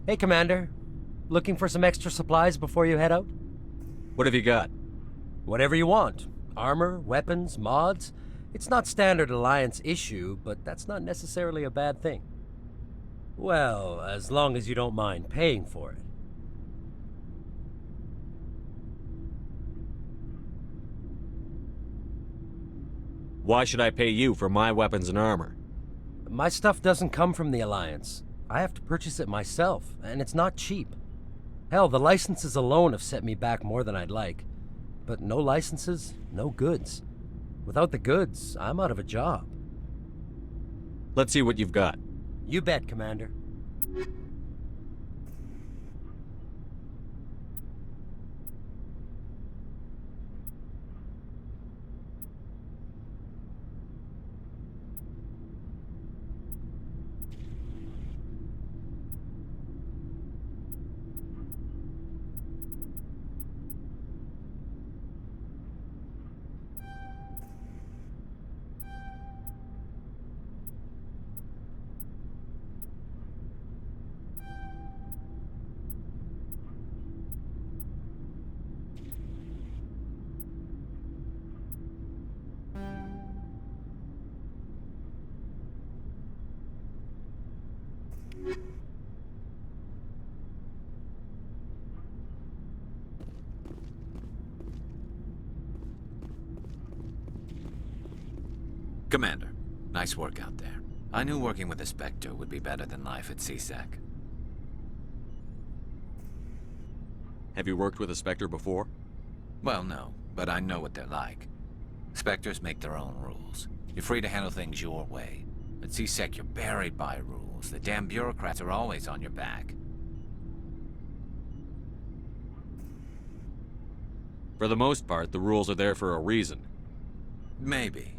Hey, Commander. Looking for some extra supplies before you head out? What have you got? Whatever you want. Armor, weapons, mods. It's not standard Alliance issue, but that's not necessarily a bad thing. Well, as long as you don't mind paying for it. Why should I pay you for my weapons and armor? My stuff doesn't come from the Alliance. I have to purchase it myself, and it's not cheap. Hell, the licenses alone have set me back more than I'd like. But no licenses, no goods. Without the goods, I'm out of a job. Let's see what you've got. You bet, Commander. Commander, nice work out there. I knew working with a Spectre would be better than life at CSEC. Have you worked with a Spectre before? Well, no, but I know what they're like. Spectres make their own rules. You're free to handle things your way. At CSEC, you're buried by rules. The damn bureaucrats are always on your back. For the most part, the rules are there for a reason. Maybe.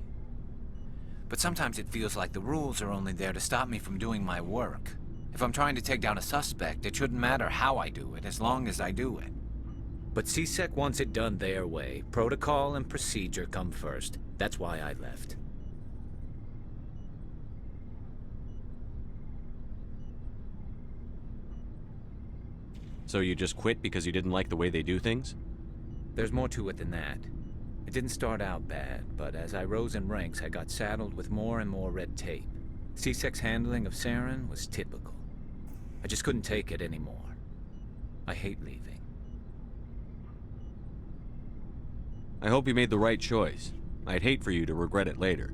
But sometimes it feels like the rules are only there to stop me from doing my work. If I'm trying to take down a suspect, it shouldn't matter how I do it, as long as I do it. But CSEC wants it done their way. Protocol and procedure come first. That's why I left. So you just quit because you didn't like the way they do things? There's more to it than that. It didn't start out bad, but as I rose in ranks, I got saddled with more and more red tape. CSEC's handling of Saren was typical. I just couldn't take it anymore. I hate leaving. I hope you made the right choice. I'd hate for you to regret it later.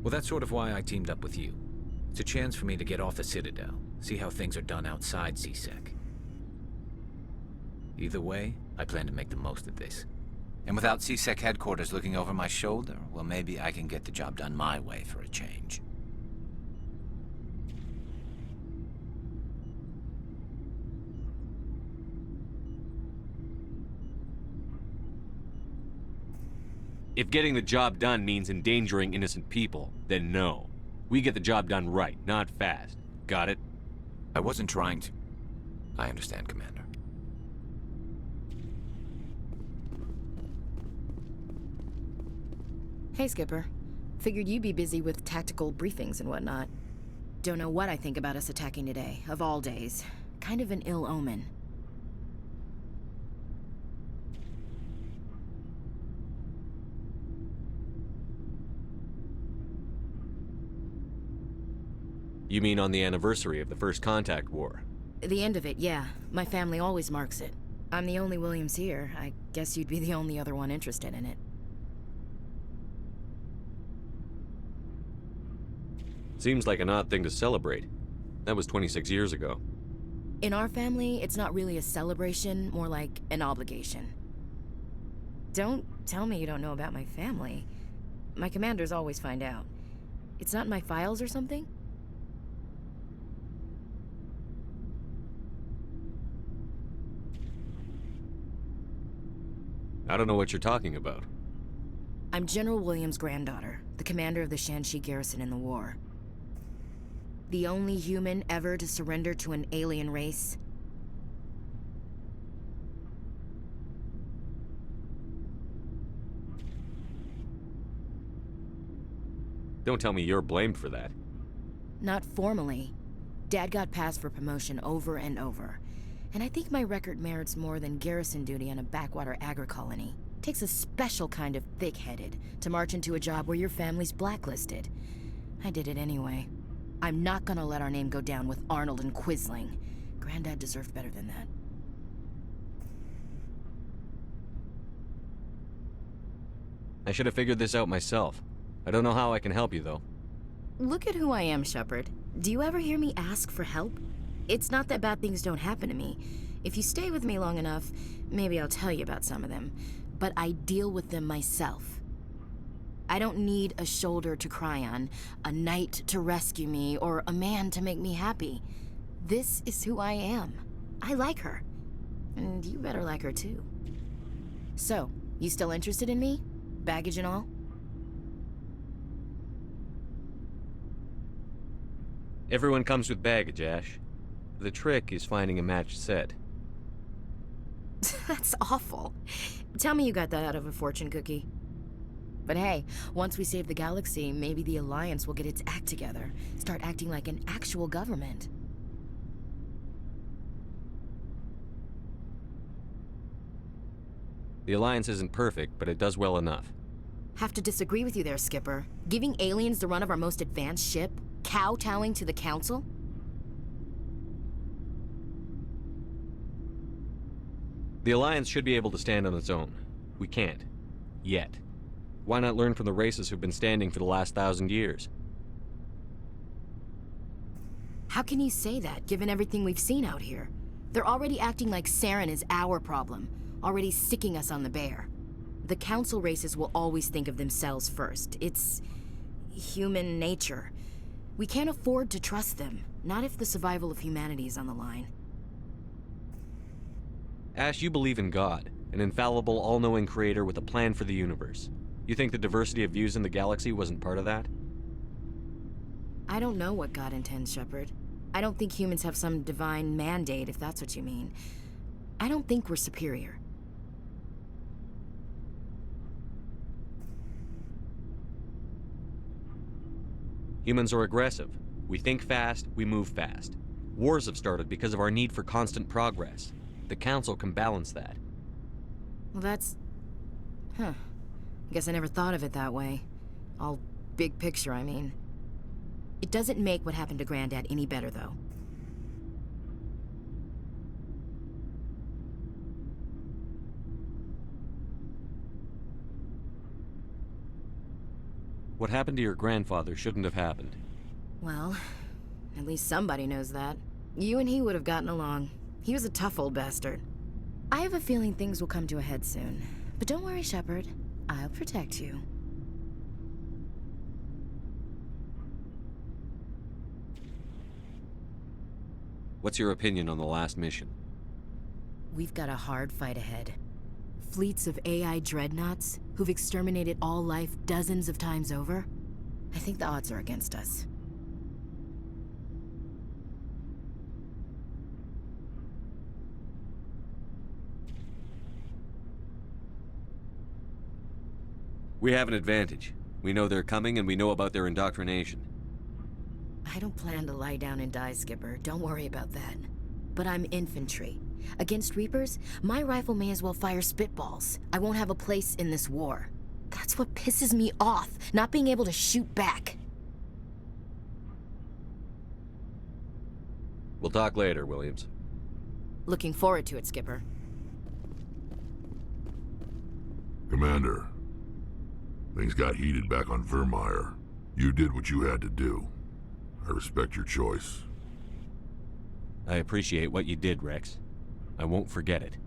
Well, that's sort of why I teamed up with you. It's a chance for me to get off the Citadel, see how things are done outside CSEC. Either way, I plan to make the most of this. And without CSEC headquarters looking over my shoulder, well, maybe I can get the job done my way for a change. If getting the job done means endangering innocent people, then no. We get the job done right, not fast. Got it? I wasn't trying to... I understand, Commander. Hey, Skipper. Figured you'd be busy with tactical briefings and whatnot. Don't know what I think about us attacking today, of all days. Kind of an ill omen. You mean on the anniversary of the First Contact War? The end of it, yeah. My family always marks it. I'm the only Williams here. I guess you'd be the only other one interested in it. Seems like an odd thing to celebrate. That was 26 years ago. In our family, it's not really a celebration, more like an obligation. Don't tell me you don't know about my family. My commanders always find out. It's not in my files or something? I don't know what you're talking about. I'm General Williams' granddaughter, the commander of the Shanxi garrison in the war. The only human ever to surrender to an alien race. Don't tell me you're blamed for that. Not formally, Dad got passed for promotion over and over. And I think my record merits more than garrison duty on a backwater agri-colony. Takes a special kind of thick-headed to march into a job where your family's blacklisted. I did it anyway. I'm not gonna let our name go down with Arnold and Quisling. Granddad deserved better than that. I should have figured this out myself. I don't know how I can help you, though. Look at who I am, Shepard. Do you ever hear me ask for help? It's not that bad things don't happen to me. If you stay with me long enough, maybe I'll tell you about some of them. But I deal with them myself. I don't need a shoulder to cry on, a knight to rescue me, or a man to make me happy. This is who I am. I like her. And you better like her too. So, you still interested in me? Baggage and all? Everyone comes with baggage, Ash. The trick is finding a matched set. That's awful. Tell me you got that out of a fortune cookie. But hey, once we save the galaxy, maybe the Alliance will get its act together. Start acting like an actual government. The Alliance isn't perfect, but it does well enough. Have to disagree with you there, Skipper. Giving aliens the run of our most advanced ship? Kowtowing to the Council? The Alliance should be able to stand on its own. We can't. Yet. Why not learn from the races who've been standing for the last 1,000 years? How can you say that, given everything we've seen out here? They're already acting like Saren is our problem, already sicking us on the bear. The Council races will always think of themselves first. It's human nature. We can't afford to trust them, not if the survival of humanity is on the line. Ash, you believe in God, an infallible, all-knowing creator with a plan for the universe. You think the diversity of views in the galaxy wasn't part of that? I don't know what God intends, Shepard. I don't think humans have some divine mandate, if that's what you mean. I don't think we're superior. Humans are aggressive. We think fast, we move fast. Wars have started because of our need for constant progress. The Council can balance that. Well, that's... Huh. Guess I never thought of it that way. All big picture, I mean. It doesn't make what happened to Granddad any better, though. What happened to your grandfather shouldn't have happened. Well, at least somebody knows that. You and he would have gotten along. He was a tough old bastard. I have a feeling things will come to a head soon. But don't worry, Shepard. I'll protect you. What's your opinion on the last mission? We've got a hard fight ahead. Fleets of AI dreadnoughts who've exterminated all life dozens of times over. I think the odds are against us. We have an advantage. We know they're coming and we know about their indoctrination. I don't plan to lie down and die, Skipper. Don't worry about that. But I'm infantry. Against Reapers, my rifle may as well fire spitballs. I won't have a place in this war. That's what pisses me off, not being able to shoot back. We'll talk later, Williams. Looking forward to it, Skipper. Commander, things got heated back on Vermeer. You did what you had to do. I respect your choice. I appreciate what you did, Rex. I won't forget it.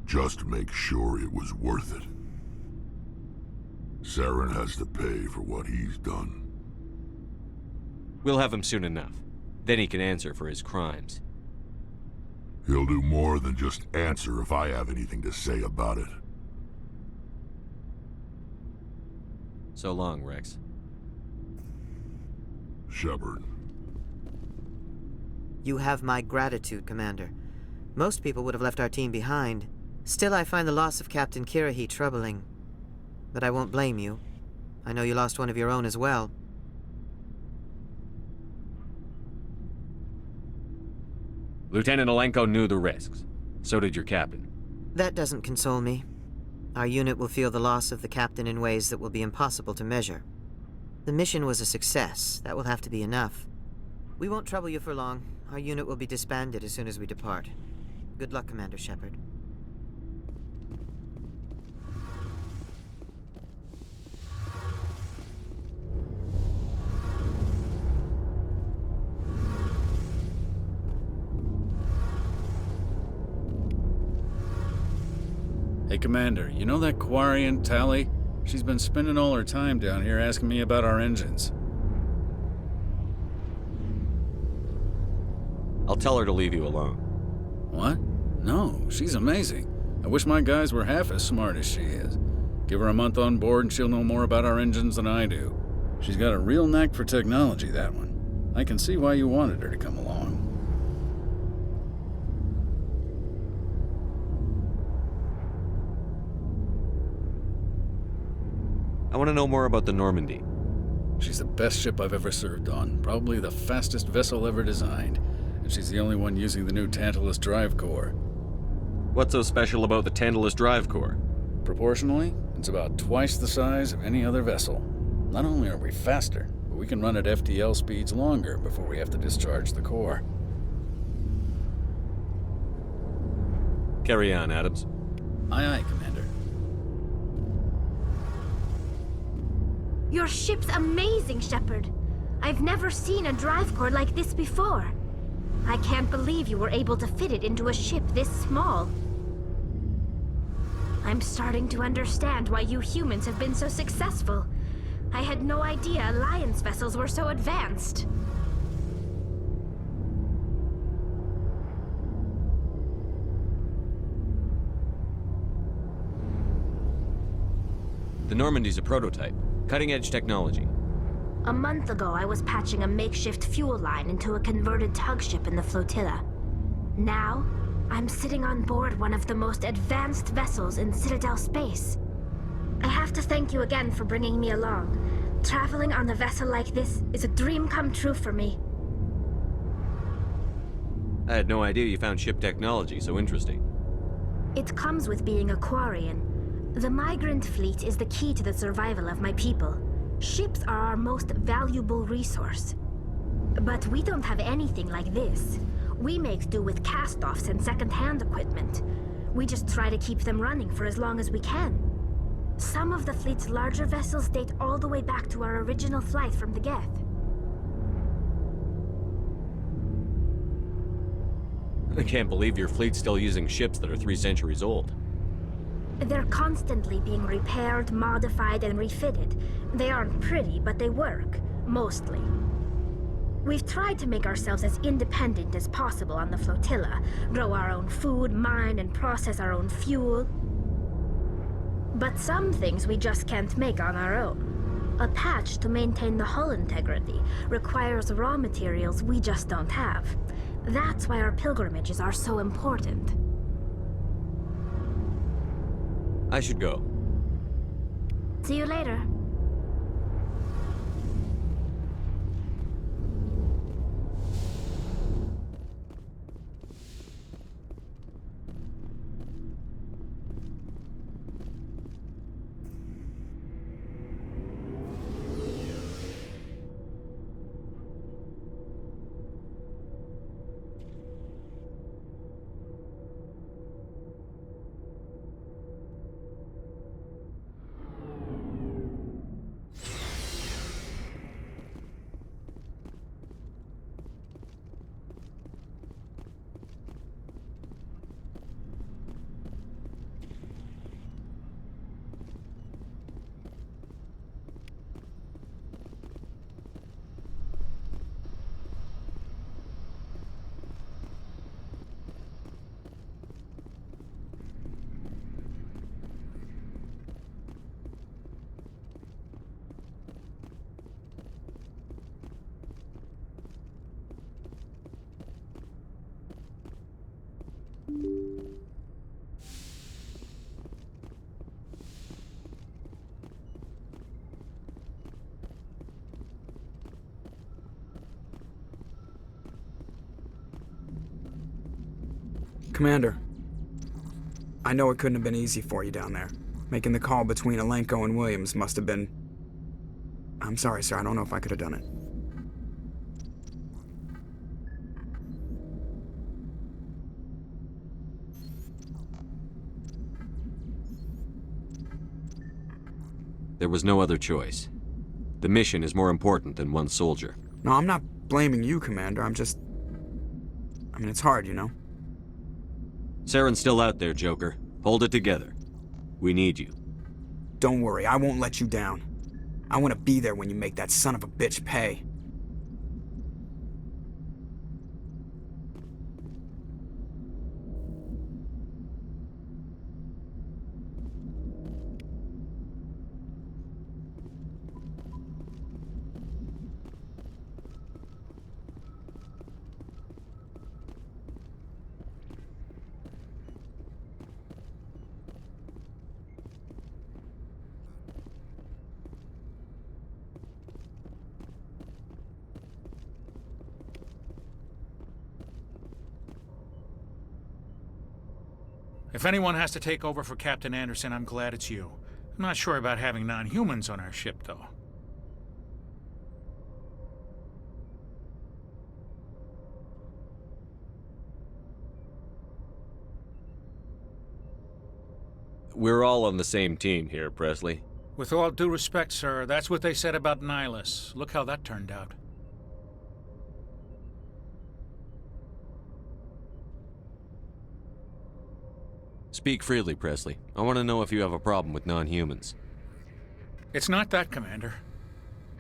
Just make sure it was worth it. Saren has to pay for what he's done. We'll have him soon enough. Then he can answer for his crimes. He'll do more than just answer if I have anything to say about it. So long, Rex. Shepard. You have my gratitude, Commander. Most people would have left our team behind. Still, I find the loss of Captain Kirahi troubling. But I won't blame you. I know you lost one of your own as well. Lieutenant Alenko knew the risks. So did your captain. That doesn't console me. Our unit will feel the loss of the captain in ways that will be impossible to measure. The mission was a success. That will have to be enough. We won't trouble you for long. Our unit will be disbanded as soon as we depart. Good luck, Commander Shepard. Hey, Commander, you know that Quarian, Tally? She's been spending all her time down here asking me about our engines. I'll tell her to leave you alone. What? No, she's amazing. I wish my guys were half as smart as she is. Give her a month on board and she'll know more about our engines than I do. She's got a real knack for technology, that one. I can see why you wanted her to come along. I want to know more about the Normandy. She's the best ship I've ever served on, probably the fastest vessel ever designed, and she's the only one using the new Tantalus drive core. What's so special about the Tantalus drive core? Proportionally, it's about twice the size of any other vessel. Not only are we faster, but we can run at FTL speeds longer before we have to discharge the core. Carry on, Adams. Aye, aye, Commander. Your ship's amazing, Shepard. I've never seen a drive core like this before. I can't believe you were able to fit it into a ship this small. I'm starting to understand why you humans have been so successful. I had no idea Alliance vessels were so advanced. The Normandy's a prototype. Cutting-edge technology. A month ago, I was patching a makeshift fuel line into a converted tug ship in the flotilla. Now, I'm sitting on board one of the most advanced vessels in Citadel space. I have to thank you again for bringing me along. Traveling on a vessel like this is a dream come true for me. I had no idea you found ship technology so interesting. It comes with being a Quarian. The migrant fleet is the key to the survival of my people. Ships are our most valuable resource. But we don't have anything like this. We make do with cast-offs and second-hand equipment. We just try to keep them running for as long as we can. Some of the fleet's larger vessels date all the way back to our original flight from the Geth. I can't believe your fleet's still using ships that are 3 centuries old. They're constantly being repaired, modified, and refitted. They aren't pretty, but they work. Mostly. We've tried to make ourselves as independent as possible on the flotilla. Grow our own food, mine, and process our own fuel. But some things we just can't make on our own. A patch to maintain the hull integrity requires raw materials we just don't have. That's why our pilgrimages are so important. I should go. See you later. Commander, I know it couldn't have been easy for you down there. Making the call between Alenko and Williams must have been... I'm sorry, sir. I don't know if I could have done it. There was no other choice. The mission is more important than one soldier. No, I'm not blaming you, Commander. I mean, it's hard, you know? Saren's still out there, Joker. Hold it together. We need you. Don't worry, I won't let you down. I want to be there when you make that son of a bitch pay. If anyone has to take over for Captain Anderson, I'm glad it's you. I'm not sure about having non-humans on our ship, though. We're all on the same team here, Presley. With all due respect, sir, that's what they said about Nihilus. Look how that turned out. Speak freely, Presley. I want to know if you have a problem with non-humans. It's not that, Commander.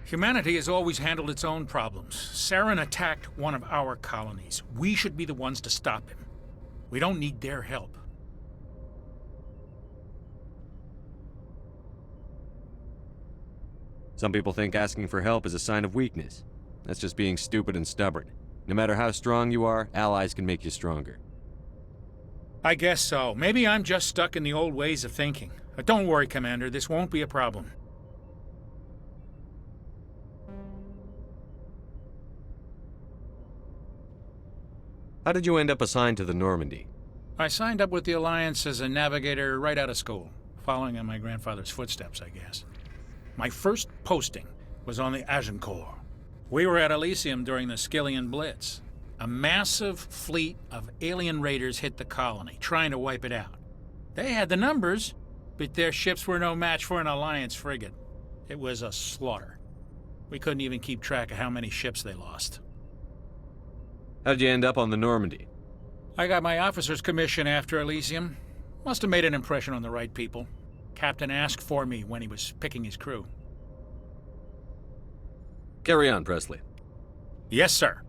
Humanity has always handled its own problems. Saren attacked one of our colonies. We should be the ones to stop him. We don't need their help. Some people think asking for help is a sign of weakness. That's just being stupid and stubborn. No matter how strong you are, allies can make you stronger. I guess so. Maybe I'm just stuck in the old ways of thinking. But don't worry, Commander. This won't be a problem. How did you end up assigned to the Normandy? I signed up with the Alliance as a navigator right out of school, following in my grandfather's footsteps, I guess. My first posting was on the Agincourt. We were at Elysium during the Skillian Blitz. A massive fleet of alien raiders hit the colony, trying to wipe it out. They had the numbers, but their ships were no match for an Alliance frigate. It was a slaughter. We couldn't even keep track of how many ships they lost. How did you end up on the Normandy? I got my officer's commission after Elysium. Must have made an impression on the right people. Captain asked for me when he was picking his crew. Carry on, Presley. Yes, sir.